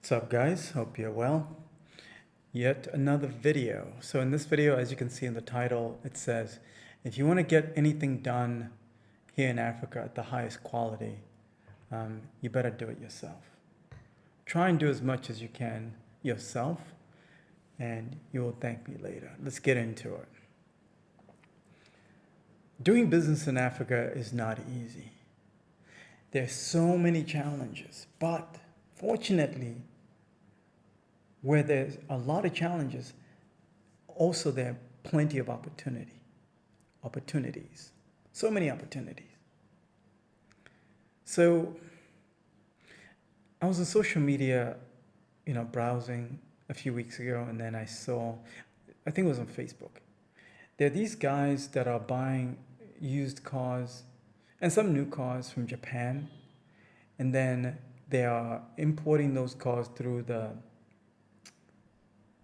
What's up, guys? Hope you're well. Yet another video. So in this video, as you can see in the title, it says, if you want to get anything done here in Africa at the highest quality, you better do it yourself. Try and do as much as you can yourself, and you will thank me later. Let's get into it. Doing business in Africa is not easy. There's so many challenges, but fortunately, where there's a lot of challenges, also there are plenty of opportunities, so many opportunities. So I was on social media, browsing a few weeks ago, and then I saw, I think it was on Facebook. There are these guys that are buying used cars and some new cars from Japan, and then they are importing those cars through the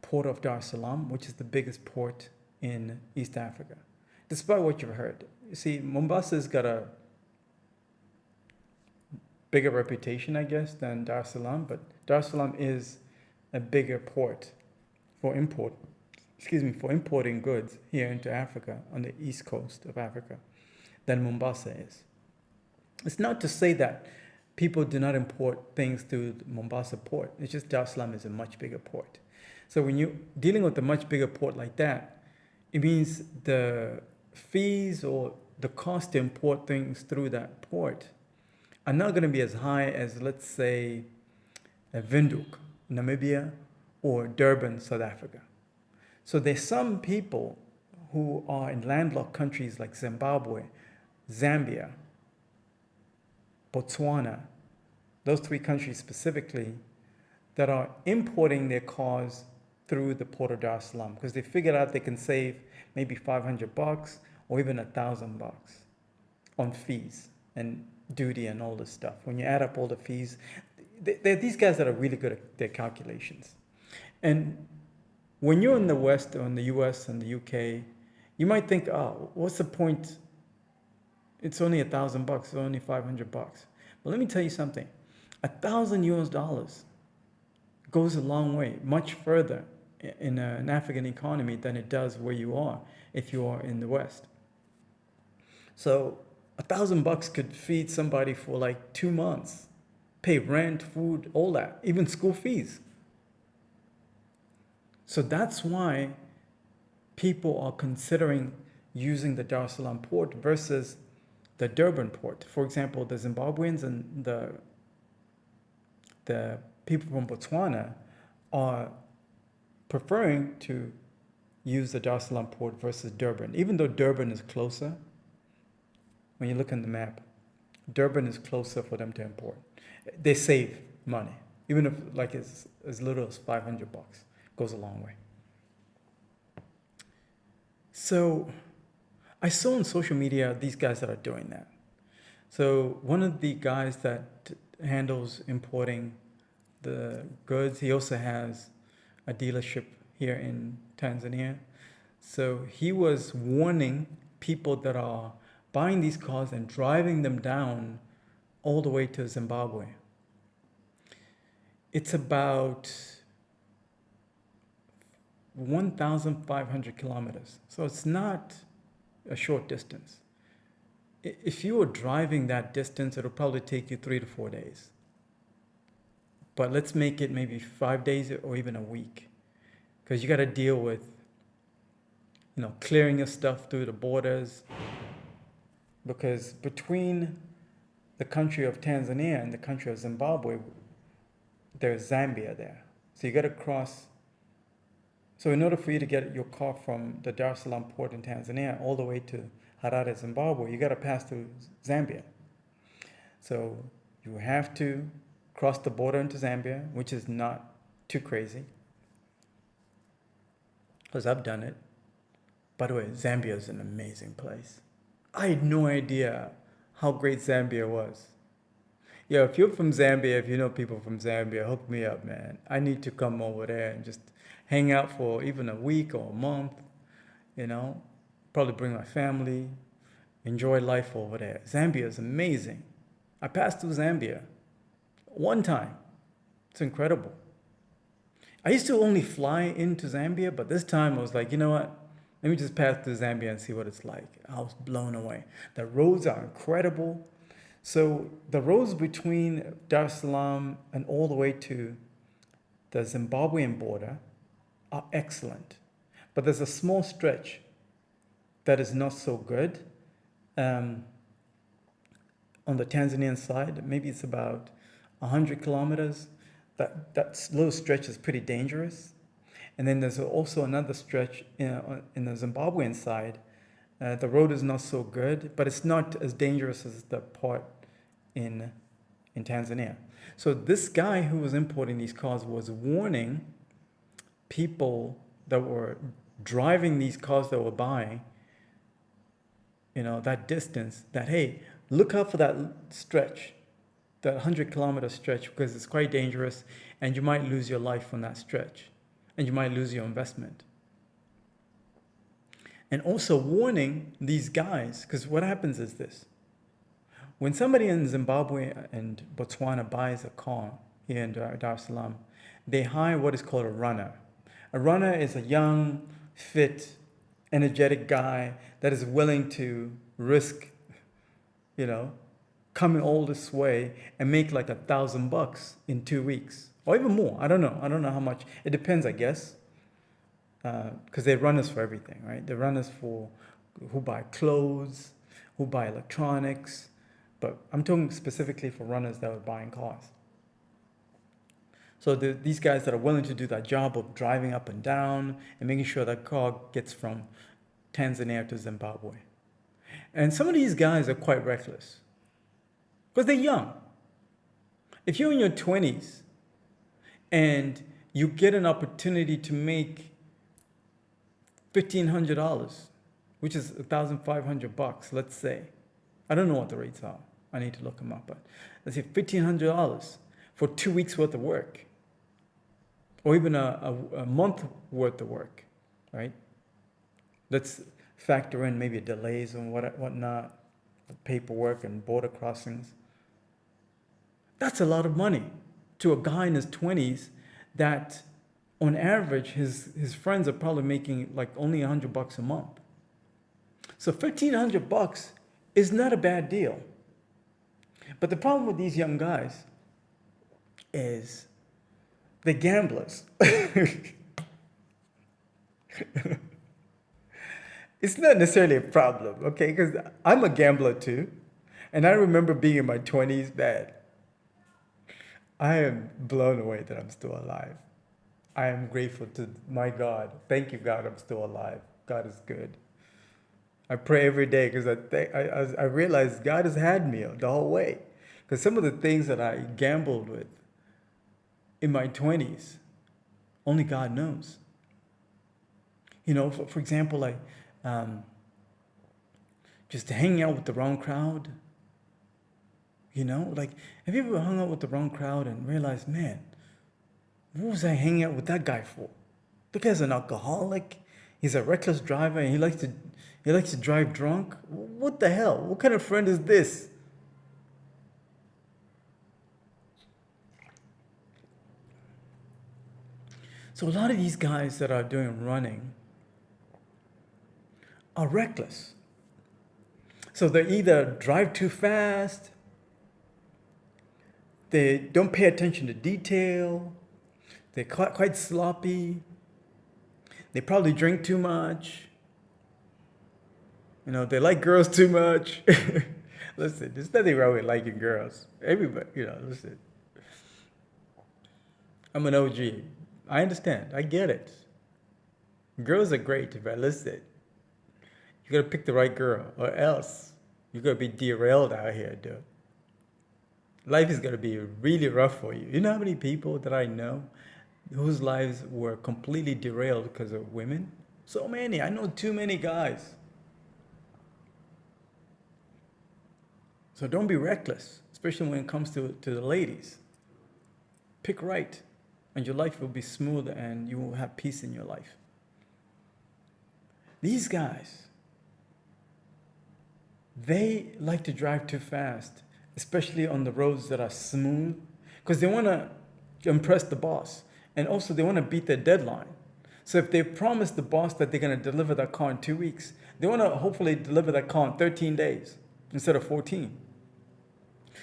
port of Dar es Salaam, which is the biggest port in East Africa. Despite what you've heard, you see, Mombasa's got a bigger reputation, I guess, than Dar es Salaam, but Dar es Salaam is a bigger port for importing goods here into Africa on the east coast of Africa than Mombasa is. It's not to say that people do not import things through the Mombasa port. It's just Dar es Salaam is a much bigger port. So when you're dealing with a much bigger port like that, it means the fees or the cost to import things through that port are not going to be as high as, let's say, Windhoek, Namibia, or Durban, South Africa. So there's some people who are in landlocked countries like Zimbabwe, Zambia, Botswana, those three countries specifically, that are importing their cars through the port of Dar es Salaam because they figured out they can save maybe $500 or even $1,000 on fees and duty and all this stuff. When you add up all the fees, they're these guys that are really good at their calculations. And when you're in the West or in the US and the UK, you might think, oh, what's the point? It's only $1,000, it's only $500. But let me tell you something. $1,000 goes a long way, much further in an African economy than it does where you are if you are in the West. So $1,000 could feed somebody for like 2 months, pay rent, food, all that, even school fees. So that's why people are considering using the Dar es Salaam port versus the Durban port. For example, the Zimbabweans and the people from Botswana are preferring to use the Dar es Salaam port versus Durban. Even though Durban is closer, when you look on the map, Durban is closer for them to import. They save money, even if like as little as $500, goes a long way. So I saw on social media these guys that are doing that. So one of the guys that handles importing the goods, he also has a dealership here in Tanzania. So he was warning people that are buying these cars and driving them down all the way to Zimbabwe. It's about 1,500 kilometers. So it's not a short distance. If you were driving that distance, it'll probably take you 3 to 4 days. But let's make it maybe 5 days or even a week. Because you got to deal with, clearing your stuff through the borders. Because between the country of Tanzania and the country of Zimbabwe, there's Zambia there. So you got to cross. So in order for you to get your car from the Dar es Salaam port in Tanzania all the way to Harare, Zimbabwe, you got to pass through Zambia. So you have to cross the border into Zambia, which is not too crazy, because I've done it. By the way, Zambia is an amazing place. I had no idea how great Zambia was. Yeah, if you're from Zambia, if you know people from Zambia, hook me up, man. I need to come over there and just hang out for even a week or a month, probably bring my family, enjoy life over there. Zambia is amazing. I passed through Zambia one time. It's incredible. I used to only fly into Zambia, but this time I was like, you know what? Let me just pass through Zambia and see what it's like. I was blown away. The roads are incredible. So the roads between Dar es Salaam and all the way to the Zimbabwean border are excellent. But there's a small stretch that is not so good. Um, on the Tanzanian side, maybe it's about 100 kilometers. That little stretch is pretty dangerous. And then there's also another stretch in the Zimbabwean side. The road is not so good, but it's not as dangerous as the part in Tanzania. So this guy who was importing these cars was warning people that were driving these cars that were buying, that distance, that, hey, look out for that stretch, that 100-kilometer stretch, because it's quite dangerous and you might lose your life on that stretch and you might lose your investment. And also warning these guys, because what happens is this. When somebody in Zimbabwe and Botswana buys a car here in Dar es Salaam, they hire what is called a runner. A runner is a young, fit, energetic guy that is willing to risk, coming all this way and make like $1,000 in 2 weeks or even more. I don't know how much. It depends, I guess, because they're runners for everything, right? They're runners for who buy clothes, who buy electronics, but I'm talking specifically for runners that are buying cars. So these guys that are willing to do that job of driving up and down and making sure that car gets from Tanzania to Zimbabwe. And some of these guys are quite reckless because they're young. If you're in your 20s and you get an opportunity to make $1,500, which is $1,500, let's say. I don't know what the rates are. I need to look them up, but let's say $1,500 for 2 weeks worth of work, or even a month worth of work, right? Let's factor in maybe delays and whatnot, paperwork and border crossings. That's a lot of money to a guy in his 20s that on average his friends are probably making like only $100 a month. So $1,500 is not a bad deal. But the problem with these young guys is they're gamblers. It's not necessarily a problem, okay? Because I'm a gambler too. And I remember being in my 20s, man. I am blown away that I'm still alive. I am grateful to my God. Thank you, God, I'm still alive. God is good. I pray every day because I realize God has had me the whole way. Because some of the things that I gambled with in my 20s, only God knows. For example, like just hanging out with the wrong crowd. Like, have you ever hung out with the wrong crowd and realized, man, what was I hanging out with that guy for? The guy's an alcoholic. He's a reckless driver and he likes to drive drunk. What the hell? What kind of friend is this? So a lot of these guys that are doing running are reckless. So they either drive too fast, they don't pay attention to detail, they're quite sloppy, they probably drink too much, they like girls too much. Listen, there's nothing wrong with liking girls. Everybody, listen. I'm an OG. I understand. I get it. Girls are great, but listen, you gotta pick the right girl or else you're gonna be derailed out here, dude. Life is gonna be really rough for you. You know how many people that I know whose lives were completely derailed because of women? So many. I know too many guys. So don't be reckless, especially when it comes to the ladies. Pick right, and your life will be smooth and you will have peace in your life. These guys, they like to drive too fast, especially on the roads that are smooth, because they want to impress the boss. And also they want to beat their deadline. So if they promise the boss that they're going to deliver that car in 2 weeks, they want to hopefully deliver that car in 13 days instead of 14.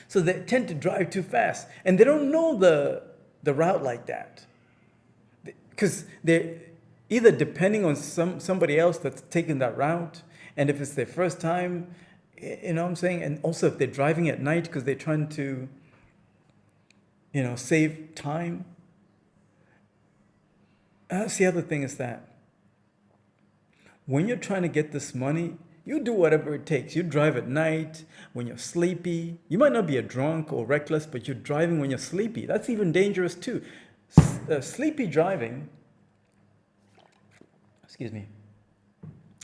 So they tend to drive too fast, and they don't know the route like that, because they're either depending on somebody else that's taking that route, and if it's their first time, you know what I'm saying, and also if they're driving at night because they're trying to, save time. That's the other thing, is that when you're trying to get this money, you do whatever it takes. You drive at night when you're sleepy. You might not be a drunk or reckless, but you're driving when you're sleepy. That's even dangerous too. Sleepy driving, excuse me,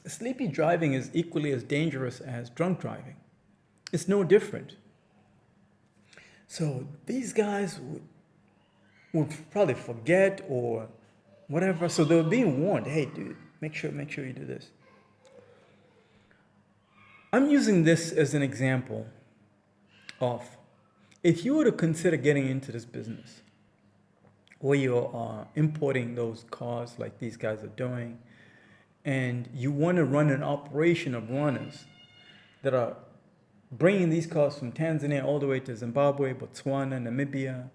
sleepy driving is equally as dangerous as drunk driving. It's no different. So these guys would probably forget or whatever. So they were being warned, hey, dude, make sure you do this. I'm using this as an example of, if you were to consider getting into this business where you are importing those cars like these guys are doing, and you want to run an operation of runners that are bringing these cars from Tanzania all the way to Zimbabwe, Botswana, Namibia,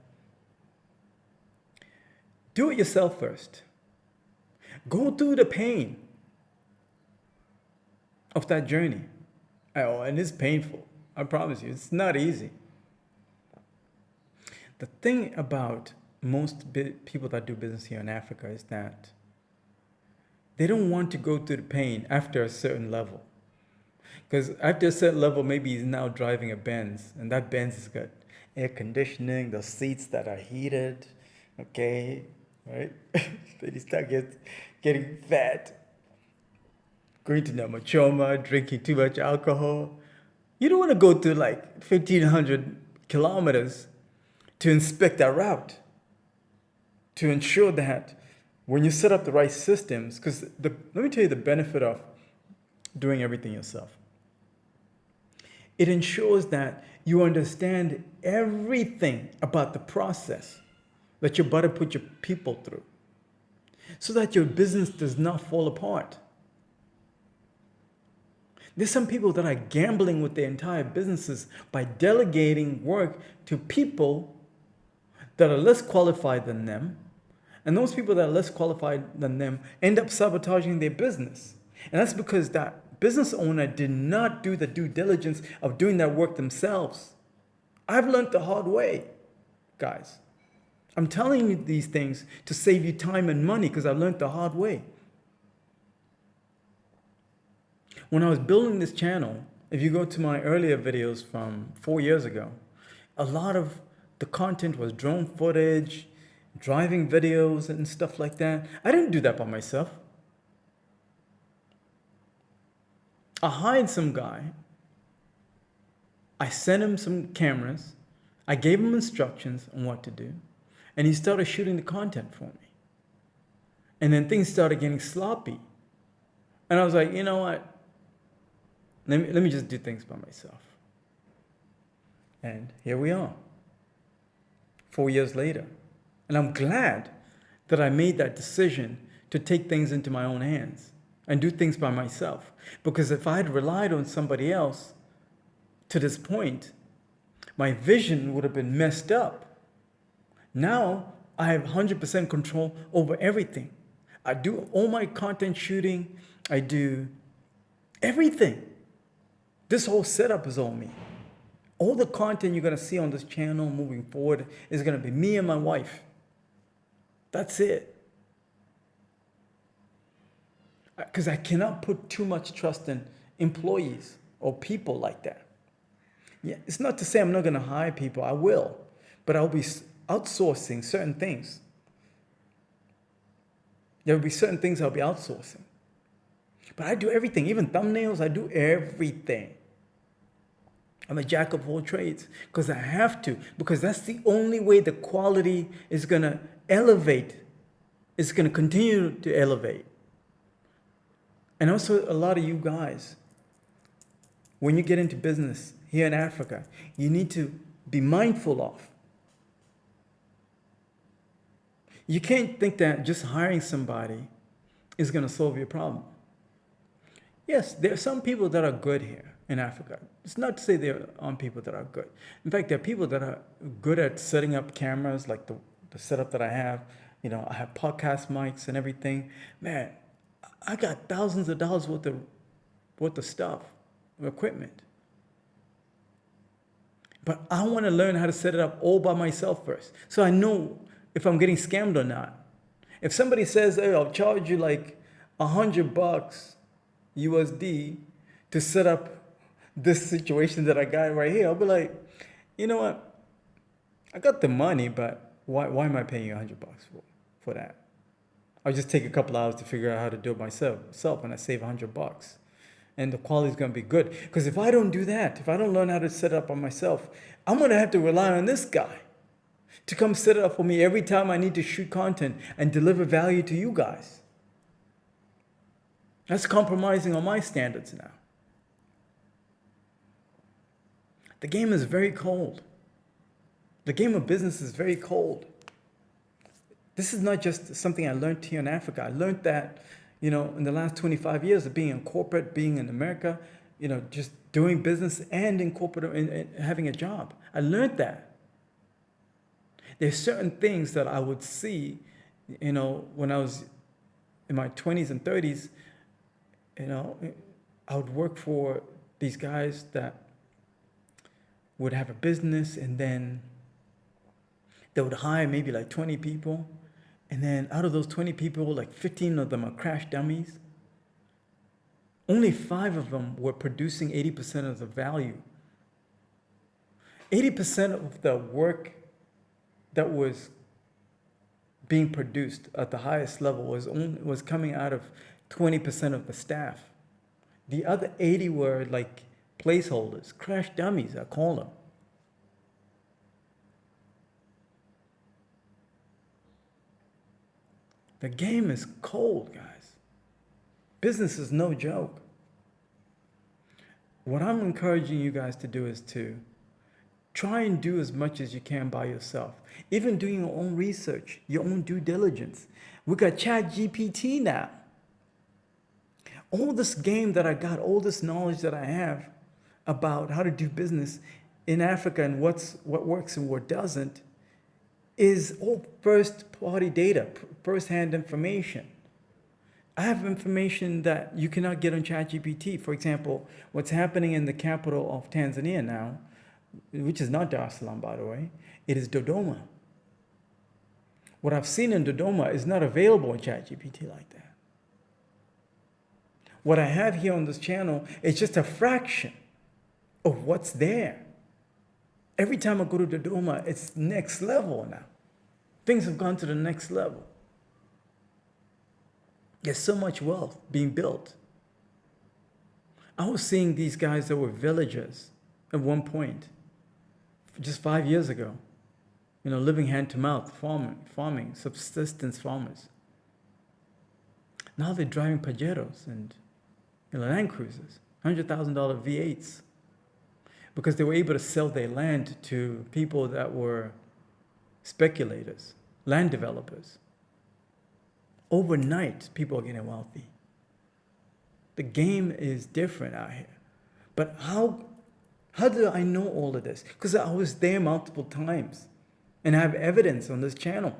do it yourself first. Go through the pain of that journey. Oh, and it's painful. I promise you, it's not easy. The thing about most people that do business here in Africa is that they don't want to go through the pain after a certain level. Because after a certain level, maybe he's now driving a Benz, and that Benz has got air conditioning, the seats that are heated, okay, right? Then he starts getting fat, going to Namachoma, drinking too much alcohol. You don't want to go through like 1,500 kilometers to inspect that route, to ensure that when you set up the right systems, because let me tell you the benefit of doing everything yourself. It ensures that you understand everything about the process that you're about to put your people through, so that your business does not fall apart. There's some people that are gambling with their entire businesses by delegating work to people that are less qualified than them. And those people that are less qualified than them end up sabotaging their business. And that's because that business owner did not do the due diligence of doing that work themselves. I've learned the hard way, guys. I'm telling you these things to save you time and money, because I've learned the hard way. When I was building this channel, if you go to my earlier videos from 4 years ago, a lot of the content was drone footage, driving videos and stuff like that. I didn't do that by myself. I hired some guy. I sent him some cameras. I gave him instructions on what to do. And he started shooting the content for me. And then things started getting sloppy. And I was like, you know what? Let me just do things by myself. And here we are, 4 years later. And I'm glad that I made that decision to take things into my own hands and do things by myself. Because if I had relied on somebody else to this point, my vision would have been messed up. Now I have 100% control over everything. I do all my content shooting. I do everything. This whole setup is on me. All the content you're going to see on this channel moving forward is going to be me and my wife. That's it. Because I cannot put too much trust in employees or people like that. Yeah, it's not to say I'm not going to hire people. I will. But I'll be outsourcing certain things. There will be certain things I'll be outsourcing. But I do everything. Even thumbnails, I do everything. I'm a jack of all trades because I have to. Because that's the only way the quality is going to elevate. It's going to continue to elevate. And also a lot of you guys, when you get into business here in Africa, you need to be mindful of. You can't think that just hiring somebody is going to solve your problem. Yes, there are some people that are good here in Africa. It's not to say there aren't people that are good. In fact, there are people that are good at setting up cameras, like the setup that I have. You know, I have podcast mics and everything. Man, I got thousands of dollars worth of stuff, equipment. But I want to learn how to set it up all by myself first, so I know if I'm getting scammed or not. If somebody says, "Hey, I'll charge you like $100 USD to set up this situation that I got right here," I'll be like, you know what? I got the money, but why am I paying you $100 for that? I'll just take a couple hours to figure out how to do it myself, and I save $100. And the quality is going to be good. Because if I don't do that, if I don't learn how to set it up on myself, I'm going to have to rely on this guy to come set it up for me every time I need to shoot content and deliver value to you guys. That's compromising on my standards now. The game is very cold. The game of business is very cold. This is not just something I learned here in Africa. I learned that, you know, in the last 25 years of being in corporate, being in America, you know, just doing business and in corporate and having a job. I learned that. There's certain things that I would see, you know, when I was in my 20s and 30s, you know, I would work for these guys that would have a business, and then they would hire maybe like 20 people. And then out of those 20 people, like 15 of them are crash dummies. Only 5 of them were producing 80% of the value. 80% of the work that was being produced at the highest level was coming out of 20% of the staff. The other 80 were like placeholders, crash dummies, I call them. The game is cold, guys. Business is no joke. What I'm encouraging you guys to do is to try and do as much as you can by yourself. Even doing your own research, your own due diligence. We got ChatGPT now. All this game that I got, all this knowledge that I have about how to do business in Africa and what works and what doesn't is all first-party data, first-hand information. I have information that you cannot get on ChatGPT. For example, what's happening in the capital of Tanzania now, which is not Dar es Salaam, by the way, it is Dodoma. What I've seen in Dodoma is not available in ChatGPT like that. What I have here on this channel is just a fraction of what's there. Every time I go to Dodoma, it's next level now. Things have gone to the next level. There's so much wealth being built. I was seeing these guys that were villagers at one point, just 5 years ago, you know, living hand to mouth, farming, subsistence farmers. Now they're driving Pajeros and Land Cruisers, $100,000 V8s, because they were able to sell their land to people that were speculators, land developers. Overnight, people are getting wealthy. The game is different out here. But how do I know all of this? Because I was there multiple times and I have evidence on this channel.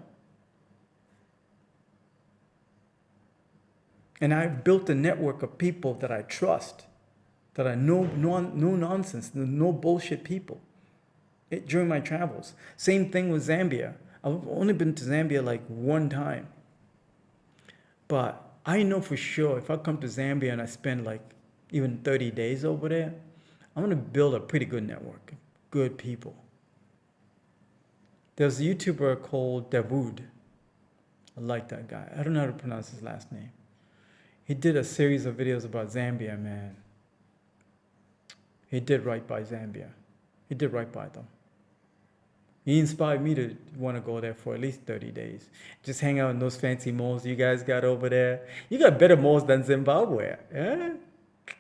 And I've built a network of people that I trust, that I know no nonsense, no bullshit people during my travels. Same thing with Zambia. I've only been to Zambia like one time. But I know for sure if I come to Zambia and I spend like even 30 days over there, I'm going to build a pretty good network of good people. There's a YouTuber called Dawood. I like that guy. I don't know how to pronounce his last name. He did a series of videos about Zambia, man. He did right by Zambia. He did right by them. He inspired me to want to go there for at least 30 days. Just hang out in those fancy malls you guys got over there. You got better malls than Zimbabwe. Eh?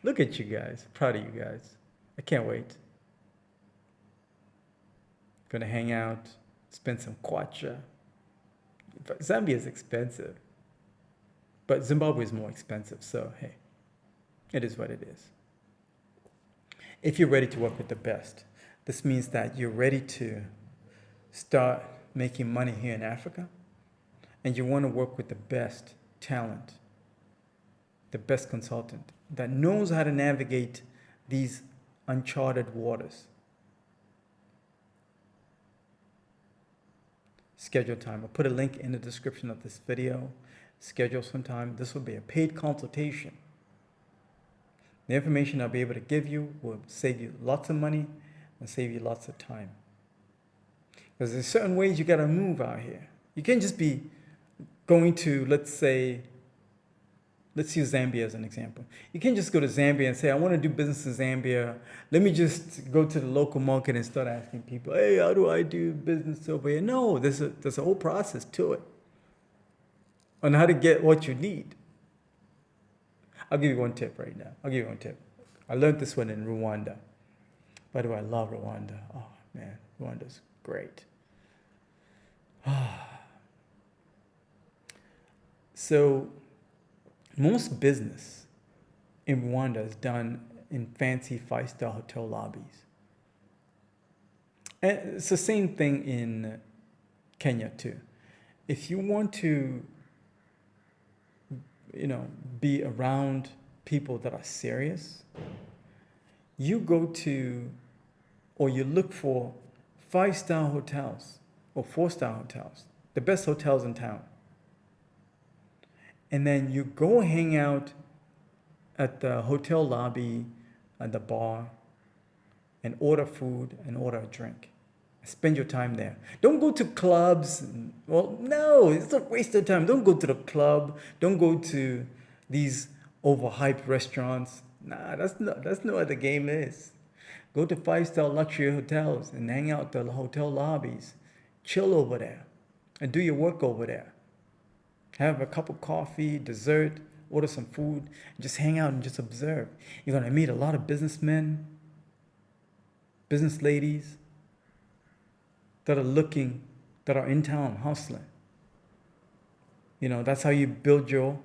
Look at you guys. Proud of you guys. I can't wait. Gonna hang out, spend some kwacha, Zambia is expensive, but Zimbabwe is more expensive. So hey, it is what it is. If you're ready to work with the best, this means that you're ready to start making money here in Africa, and you want to work with the best talent, the best consultant that knows how to navigate these uncharted waters. Schedule time. I'll put a link in the description of this video. Schedule some time. This will be a paid consultation. The information I'll be able to give you will save you lots of money and save you lots of time. Because there's certain ways you got to move out here. You can't just be going to, let's use Zambia as an example. You can't just go to Zambia and say, I want to do business in Zambia. Let me just go to the local market and start asking people, hey, how do I do business over here? No, there's a whole process to it on how to get what you need. I'll give you one tip right now. I learned this one in Rwanda. By the way, I love Rwanda. Oh, man, Rwanda's great. So, most business in Rwanda is done in fancy five-star hotel lobbies. And it's the same thing in Kenya too. If you want to, be around people that are serious, you go to, or you look for 5-star hotels or 4-star hotels, the best hotels in town. And then you go hang out at the hotel lobby, at the bar, and order food and order a drink. Spend your time there. Don't go to clubs. Well, no, it's a waste of time. Don't go to the club. Don't go to these overhyped restaurants. Nah, that's not what the game is. Go to 5-star luxury hotels and hang out at the hotel lobbies. Chill over there and do your work over there. Have a cup of coffee, dessert, order some food, and just hang out and just observe. You're going to meet a lot of businessmen, business ladies that are in town hustling. That's how you build your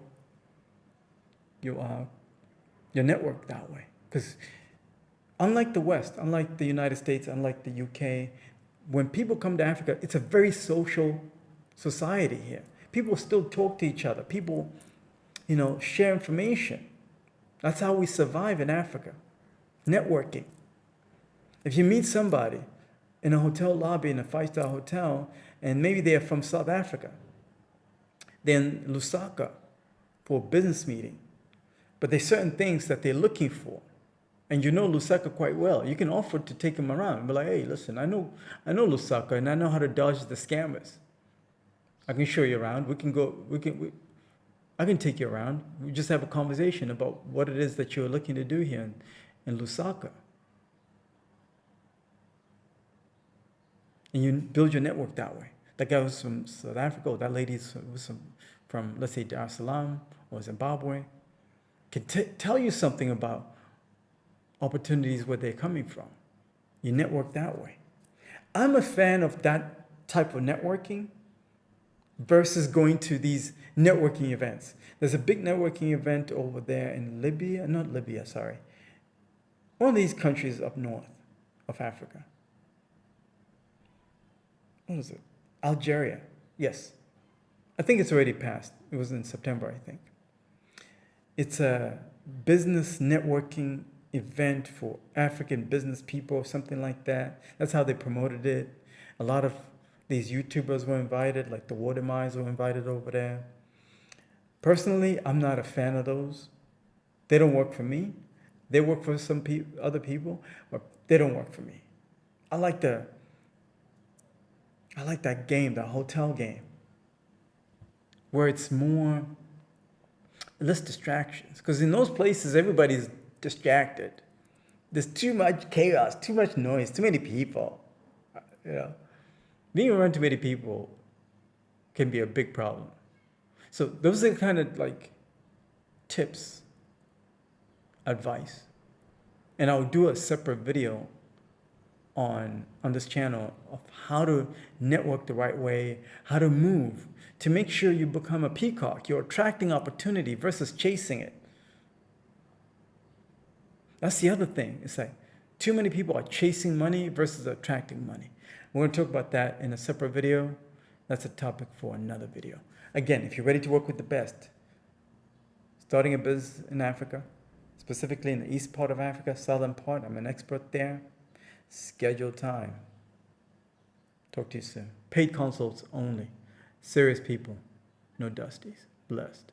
network that way. Because unlike the West, unlike the United States, unlike the UK, when people come to Africa, it's a very social society here. People still talk to each other. People, share information. That's how we survive in Africa. Networking. If you meet somebody in a hotel lobby in a 5-star hotel, and maybe they're from South Africa, they're in Lusaka for a business meeting, but there's certain things that they're looking for, and Lusaka quite well. You can offer to take them around and be like, hey, listen, I know Lusaka, and I know how to dodge the scammers. I can show you around. I can take you around. We just have a conversation about what it is that you're looking to do here in Lusaka. And you build your network that way. That guy was from South Africa, or that lady was from, let's say, Dar es Salaam or Zimbabwe. Can tell you something about opportunities where they're coming from. You network that way. I'm a fan of that type of networking versus going to these networking events. There's a big networking event over there in one of these countries up north of Africa. What is it? Algeria. Yes. I think it's already passed. It was in September, I think. It's a business networking event for African business people or something like that. That's how they promoted it. A lot of these YouTubers were invited, like the Water Mines were invited over there. Personally, I'm not a fan of those. They don't work for me. They work for some other people, but they don't work for me. I like that game, the hotel game, where it's less distractions. Because in those places, everybody's distracted. There's too much chaos, too much noise, too many people. Being around too many people can be a big problem. So those are kind of like tips, advice. And I'll do a separate video on this channel of how to network the right way, how to move to make sure you become a peacock. You're attracting opportunity versus chasing it. That's the other thing. It's like too many people are chasing money versus attracting money. We're going to talk about that in a separate video. That's a topic for another video. Again, if you're ready to work with the best, starting a business in Africa, specifically in the east part of Africa, southern part, I'm an expert there. Schedule time. Talk to you soon. Paid consults only. Serious people. No dusties. Blessed.